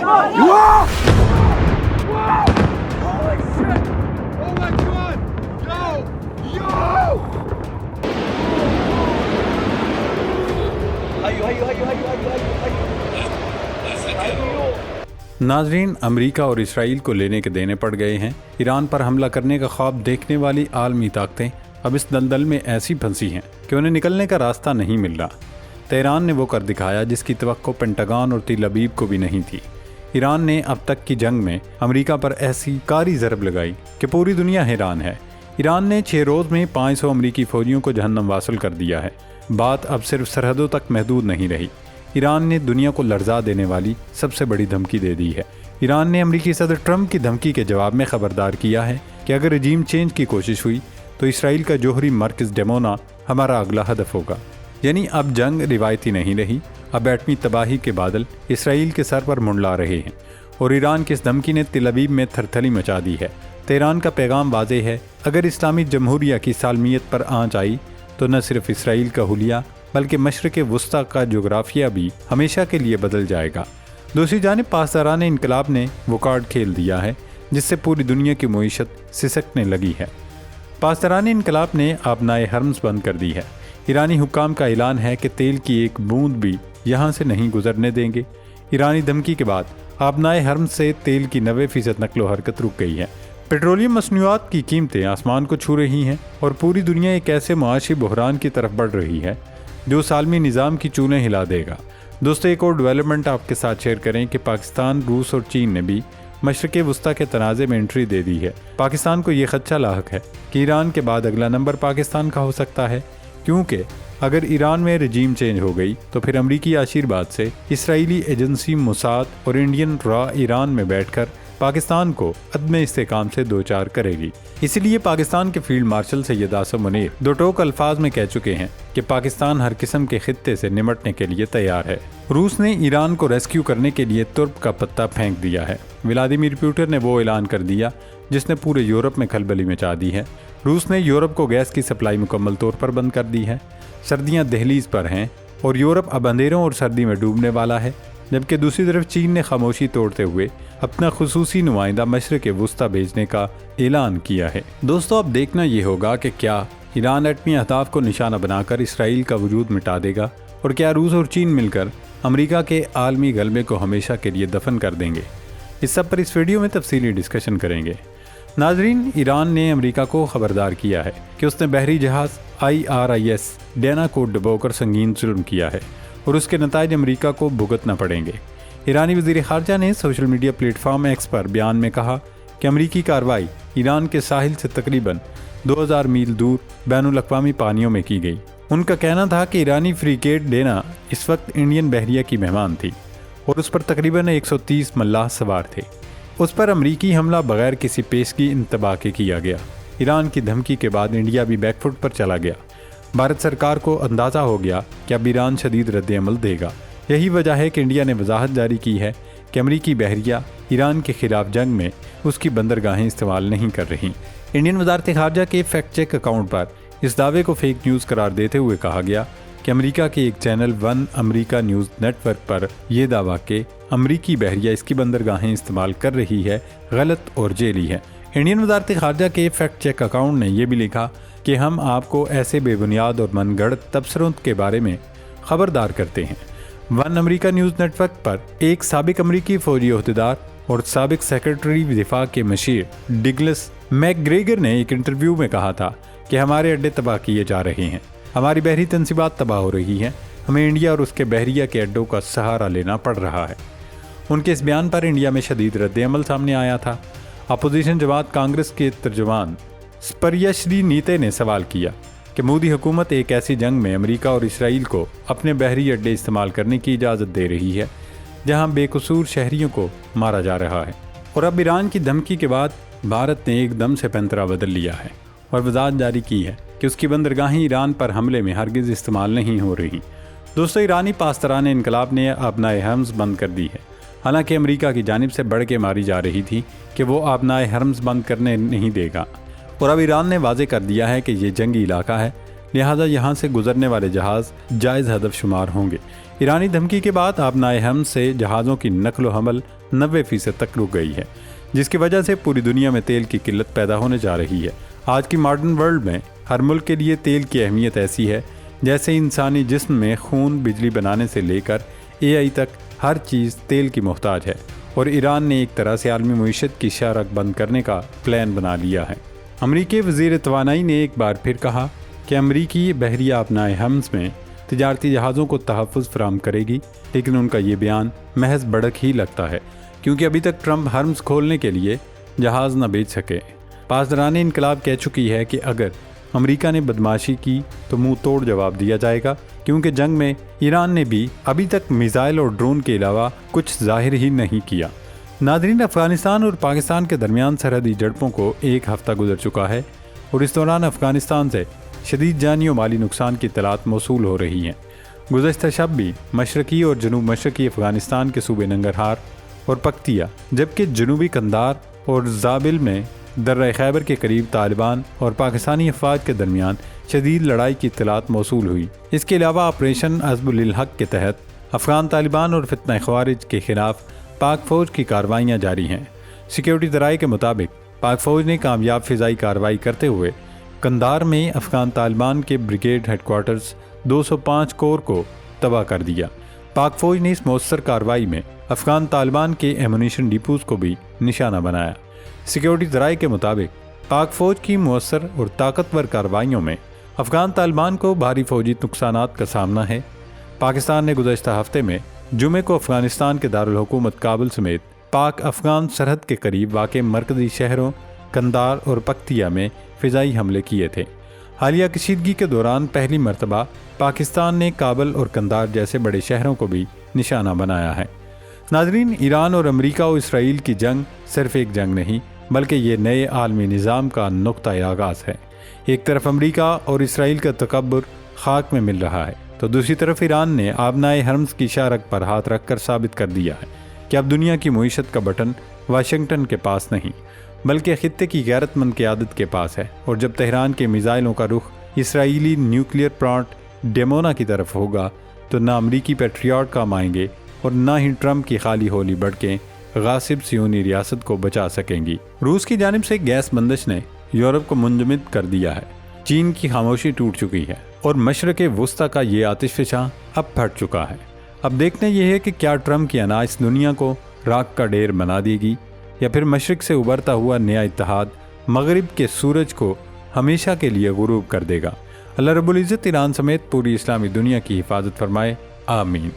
You are! Holy shit! Oh my god! Yo! Yo! नाजरीन, America और Israel को लेने के देने पड़ गए हैं। ईरान पर हमला करने का ख्वाब देखने वाली आलमी ताकतें अब इस दलदल में ऐसी फंसी हैं कि उन्हें निकलने का रास्ता नहीं मिल रहा। तेहरान ने वो कर दिखाया जिसकी तवक्को पेंटागन और तेल अवीव को भी नहीं थी। ईरान ने अब तक की जंग में अमेरिका पर ऐसी कारी ज़रब लगाई कि पूरी दुनिया हैरान है। ईरान ने 6 रोज़ में 500 अमरीकी फ़ौजियों को जहन्नम वासल कर दिया है। बात अब सिर्फ सरहदों तक महदूद नहीं रही। ईरान ने दुनिया को लर्जा देने वाली सबसे बड़ी धमकी दे दी है। ईरान ने अमेरिकी सदर ट्रंप की धमकी के जवाब में खबरदार किया है कि अगर रजीम चेंज की कोशिश हुई तो इसराइल का जोहरी मरकज़ डेमोना हमारा अगला हदफ होगा। यानी अब जंग रिवायती नहीं रही, अब एटमी तबाही के बादल इसराइल के सर पर मुंडला रहे हैं और ईरान की इस धमकी ने तेल अवीव में थरथली मचा दी है। तेहरान का पैगाम वाज़ेह है, अगर इस्लामी जमहूरिया की सालमियत पर आंच आई तो न सिर्फ इसराइल का हुलिया बल्कि मशरिक़ वुस्ता का जोग्राफिया भी हमेशा के लिए बदल जाएगा। दूसरी जानिब पासदारान इनकलाब ने वो कार्ड खेल दिया है जिससे पूरी दुनिया की मईशत सिसकने लगी है। पासदारान इनकलाब ने आबनाए हरम्स बंद कर दी है। ईरानी हुक्काम का ऐलान है कि तेल की एक बूंद भी यहाँ से नहीं गुजरने देंगे। ईरानी धमकी के बाद आबनाए हरम्स से तेल की 90% नकलो हरकत रुक गई है। पेट्रोलियम मसनूआत की कीमतें आसमान को छू रही हैं और पूरी दुनिया एक ऐसे मुआशी बहरान की तरफ बढ़ रही है जो सालमी निज़ाम की चूनें हिला देगा। दोस्तों, एक और डेवलपमेंट आपके साथ शेयर करें कि पाकिस्तान, रूस और चीन ने भी मशरिक़ वुस्ता के तनाज़े में एंट्री दे दी है। पाकिस्तान को ये खदशा लाहक है कि ईरान के बाद अगला नंबर पाकिस्तान का हो सकता है, क्योंकि अगर ईरान में रजीम चेंज हो गई तो फिर अमरीकी आशीर्वाद से इसराइली एजेंसी मोसाद और इंडियन रॉ ईरान में बैठकर पाकिस्तान को अदम इस्तेकाम से दो चार करेगी। इसलिए पाकिस्तान के फील्ड मार्शल सैयद आसिम मुनीर दो टोक अल्फाज में कह चुके हैं कि पाकिस्तान हर किस्म के खित्ते से निमटने के लिए तैयार है। रूस ने ईरान को रेस्क्यू करने के लिए तुर्क का पत्ता फेंक दिया है। व्लादिमीर पुतिन ने वो ऐलान कर दिया जिसने पूरे यूरोप में खलबली मचा दी है। रूस ने यूरोप को गैस की सप्लाई मुकम्मल तौर पर बंद कर दी है। सर्दियाँ दहलीज पर हैं और यूरोप अब अंधेरों और सर्दी में डूबने वाला है, जबकि दूसरी तरफ चीन ने खामोशी तोड़ते हुए अपना खुसूसी नुमाइंदा मशरिक़ वुस्ता भेजने का ऐलान किया है। दोस्तों, अब देखना ये होगा कि क्या ईरान एटमी अहदाफ को निशाना बनाकर इसराइल का वजूद मिटा देगा और क्या रूस और चीन मिलकर अमेरिका के आलमी गलबे को हमेशा के लिए दफन कर देंगे। इस सब पर इस वीडियो में तफसीली डिस्कशन करेंगे। नाजरीन, ईरान ने अमेरिका को खबरदार किया है कि उसने बहरी जहाज़ IRIS डेना को डुबोकर संगीन जुल्म किया है और उसके नताइज अमेरिका को भुगतना पड़ेंगे। ईरानी वज़ीर ख़ारजा ने सोशल मीडिया प्लेटफॉर्म एक्स पर बयान में कहा कि अमेरिकी कार्रवाई ईरान के साहिल से तकरीबन 2000 मील दूर बैनुल-अक़वामी पानियों में की गई। उनका कहना था कि ईरानी फ्रीगेट डेना इस वक्त इंडियन बहरिया की मेहमान थी और उस पर तकरीबन 130 मल्लाह सवार थे। उस पर अमरीकी हमला बगैर किसी पेशगी इंतबा के किया गया। ईरान की धमकी के बाद इंडिया भी बैकफुट पर चला गया। भारत सरकार को अंदाज़ा हो गया कि अब ईरान शदीद रद्द-ए-अमल देगा। यही वजह है कि इंडिया ने वजाहत जारी की है कि अमरीकी बहरिया ईरान के खिलाफ जंग में उसकी बंदरगाहें इस्तेमाल नहीं कर रही। इंडियन वजारत ख़ारजा के फैक्ट चेक अकाउंट पर इस दावे को फेक न्यूज़ करार देते हुए कहा गया कि अमेरिका के एक channel one America news network पर यह दावा कि अमरीकी बहरिया इसकी बंदरगाहें इस्तेमाल कर रही है गलत और जेली है। इंडियन वजारत ख़ारजा के फैक्ट चेक अकाउंट ने यह भी लिखा कि हम आपको ऐसे बेबुनियाद और मनगढ़ंत तबसरों के बारे में खबरदार करते हैं। वन अमेरिका न्यूज़ नेटवर्क पर एक साबिक अमरीकी फ़ौजी ओहदेदार और साबिक सेक्रेटरी दिफा के मशीर डिगलस मैकग्रेगर ने एक इंटरव्यू में कहा था कि हमारे अड्डे तबाह किए जा रहे हैं, हमारी बहरी तनसीबात तबाह हो रही हैं, हमें इंडिया और उसके बहरिया के अड्डों का सहारा लेना पड़ रहा है। उनके इस बयान पर इंडिया में शदीद रद्द-ए-अमल सामने आया था। अपोजिशन जमात कांग्रेस के तर्जुमान स्पर्यश्री नीते ने सवाल किया कि मोदी हुकूमत एक ऐसी जंग में अमेरिका और इसराइल को अपने बहरी अड्डे इस्तेमाल करने की इजाज़त दे रही है जहां बेकसूर शहरियों को मारा जा रहा है। और अब ईरान की धमकी के बाद भारत ने एकदम से पैंतरा बदल लिया है और वजाहत जारी की है कि उसकी बंदरगाहें ईरान पर हमले में हरगिज़ इस्तेमाल नहीं हो रही। दोस्तों, ईरानी पासदारान इनकलाब ने आबनाए हरम्स बंद कर दी है। हालांकि अमेरिका की जानिब से बढ़ के मारी जा रही थी कि वो आबनाए हरम्स बंद करने नहीं देगा और अब ईरान ने वाजे कर दिया है कि ये जंगी इलाका है, لہٰذا یہاں سے گزرنے والے جہاز جائز ہدف شمار ہوں گے۔ ایرانی دھمکی کے بعد آبنائے حمص سے جہازوں کی نقل و حمل 90% تک رک گئی ہے، جس کی وجہ سے پوری دنیا میں تیل کی قلت پیدا ہونے جا رہی ہے۔ آج کی ماڈرن ورلڈ میں ہر ملک کے لیے تیل کی اہمیت ایسی ہے جیسے انسانی جسم میں خون بجلی بنانے سے لے کر AI تک ہر چیز تیل کی محتاج ہے، اور ایران نے ایک طرح سے عالمی معیشت کی شارک بند کرنے کا پلان بنا لیا ہے۔ امریکی وزیر توانائی نے ایک بار پھر کہا کہ امریکی بحریہ آبنائے حمص میں تجارتی جہازوں کو تحفظ فراہم کرے گی، لیکن ان کا یہ بیان محض بڑک ہی لگتا ہے، کیونکہ ابھی تک ٹرمپ حرمز کھولنے کے لیے جہاز نہ بیچ سکے۔ پاسداران انقلاب کہہ چکی ہے کہ اگر امریکہ نے بدماشی کی تو منہ توڑ جواب دیا جائے گا، کیونکہ جنگ میں ایران نے بھی ابھی تک میزائل اور ڈرون کے علاوہ کچھ ظاہر ہی نہیں کیا۔ ناظرین، افغانستان اور پاکستان کے درمیان سرحدی جھڑپوں کو ایک ہفتہ گزر چکا ہے، اور اس دوران افغانستان سے شدید جانی و مالی نقصان کی اطلاعات موصول ہو رہی ہیں۔ گزشتہ شب بھی مشرقی اور جنوب مشرقی افغانستان کے صوبے ننگرہار اور پکتیا، جبکہ جنوبی قندھار اور زابل میں درہ خیبر کے قریب طالبان اور پاکستانی افواج کے درمیان شدید لڑائی کی اطلاعات موصول ہوئی۔ اس کے علاوہ آپریشن حزب الحق کے تحت افغان طالبان اور فتنہ خوارج کے خلاف پاک فوج کی کارروائیاں جاری ہیں۔ سیکیورٹی ذرائع کے مطابق پاک فوج نے کامیاب فضائی کارروائی کرتے ہوئے قندھار میں افغان طالبان کے بریگیڈ ہیڈ کوارٹرز 205 کور کو تباہ کر دیا۔ پاک فوج نے اس مؤثر کارروائی میں افغان طالبان کے ایمونیشن ڈیپوز کو بھی نشانہ بنایا۔ سیکیورٹی ذرائع کے مطابق پاک فوج کی مؤثر اور طاقتور کارروائیوں میں افغان طالبان کو بھاری فوجی نقصانات کا سامنا ہے۔ پاکستان نے گزشتہ ہفتے میں جمعے کو افغانستان کے دارالحکومت کابل سمیت پاک افغان سرحد کے قریب واقع مرکزی شہروں قندھار اور پکتیا میں فضائی حملے کیے تھے۔ حالیہ کشیدگی کے دوران پہلی مرتبہ پاکستان نے کابل اور قندھار جیسے بڑے شہروں کو بھی نشانہ بنایا ہے۔ ناظرین، ایران اور امریکہ و اسرائیل کی جنگ صرف ایک جنگ نہیں، بلکہ یہ نئے عالمی نظام کا نقطۂ آغاز ہے۔ ایک طرف امریکہ اور اسرائیل کا تکبر خاک میں مل رہا ہے، تو دوسری طرف ایران نے آبنائے حرمز کی شارک پر ہاتھ رکھ کر ثابت کر دیا ہے کہ اب دنیا کی معیشت کا بٹن واشنگٹن کے پاس نہیں، بلکہ خطے کی غیرت مند قیادت کے پاس ہے۔ اور جب تہران کے میزائلوں کا رخ اسرائیلی نیوکلیئر پلانٹ ڈیمونا کی طرف ہوگا تو نہ امریکی پیٹریاٹ کام آئیں گے اور نہ ہی ٹرمپ کی خالی ہولی بڑکیں غاصب صہیونی ریاست کو بچا سکیں گی۔ روس کی جانب سے گیس بندش نے یورپ کو منجمد کر دیا ہے، چین کی خاموشی ٹوٹ چکی ہے، اور مشرق وسطیٰ کا یہ آتش فشاں اب پھٹ چکا ہے۔ اب دیکھنا یہ ہے کہ کیا ٹرمپ کی انا اس دنیا کو راکھ کا ڈھیر بنا دے گی، یا پھر مشرق سے ابھرتا ہوا نیا اتحاد مغرب کے سورج کو ہمیشہ کے لیے غروب کر دے گا۔ اللہ رب العزت ایران سمیت پوری اسلامی دنیا کی حفاظت فرمائے، آمین۔